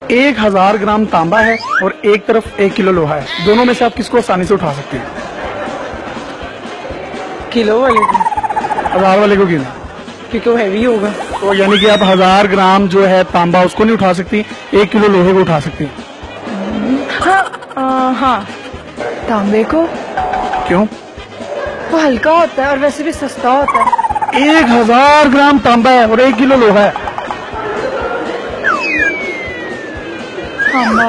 1000 ग्राम तांबा है और एक तरफ 1 किलो लोहा है, दोनों में से आप किसको आसानी से उठा सकते हैं? किलो वाले को, 1000 वाले को क्यों? क्योंकि वो हैवी होगा। तो यानी कि आप 1000 ग्राम जो है तांबा उसको नहीं उठा सकती, 1 किलो लोहे को उठा सकती हैं। हाँ, तांबे को। क्यों? वो हल्का होता है और वैसे भी सस्ता होता है। 1000 ग्राम तांबा है और 1 किलो लोहा है। तांबा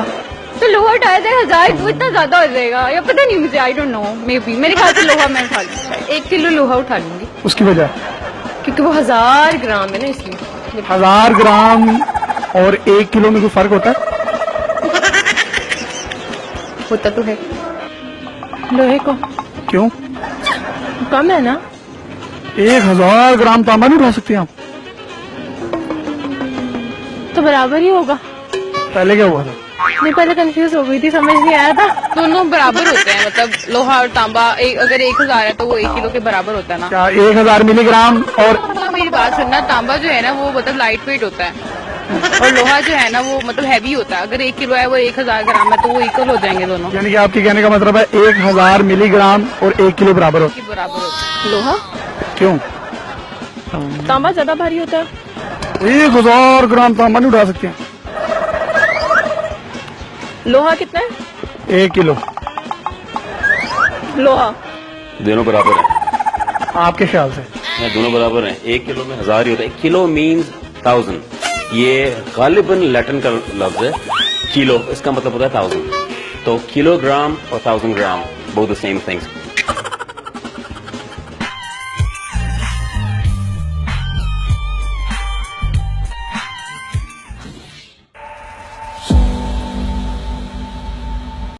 तो लोहा उठाया जाए 1000, वो इतना ज्यादा हो जाएगा या पता नहीं मुझे, I don't know, may be मेरे ख्याल से लोहा मैं उठा लूंगी, 1 किलो लोहा उठा लूंगी उसकी वजह क्योंकि वो 1000 ग्राम है ना, इसलिए। 1000 ग्राम और 1 किलो में कोई फर्क होता है? होता तो है। लोहे को क्यों? कम है ना। 1000 ग्राम तांबा नहीं उठा सकती आप? तो बराबर ही होगा। पहले क्या हुआ था? मैं पहले कंफ्यूज हो गई थी, समझ नहीं आया था। दोनों बराबर होते हैं, मतलब लोहा और तांबा अगर 1000 है तो वो 1 किलो के बराबर होता है ना। क्या 1000 मिलीग्राम और तो मेरी बात सुनना, तांबा जो है ना वो मतलब लाइट वेट होता है और लोहा जो है ना वो मतलब हैवी होता है। अगर 1 किलो है वो 1000 ग्राम है तो वो इक्वल हो जाएंगे दोनों। यानी कि आपके कहने का मतलब है 1000 मिलीग्राम और 1 किलो बराबर होता बराबर होता है। लोहा, है। क्यों? तांबा ज्यादा भारी होता है। 1000 ग्राम तांबा नहीं उठा सकते हैं। लोहा कितना है? 1 किलो। लोहा दोनों बराबर है। आपके ख्याल से? दोनों बराबर हैं। 1 किलो में 1000 ही होता है। Kilo means 1000। ये गालिबन लैटिन का लफ्ज है किलो, इसका मतलब होता है 1000। तो किलोग्राम और 1000 ग्राम बोथ द सेम थिंग्स।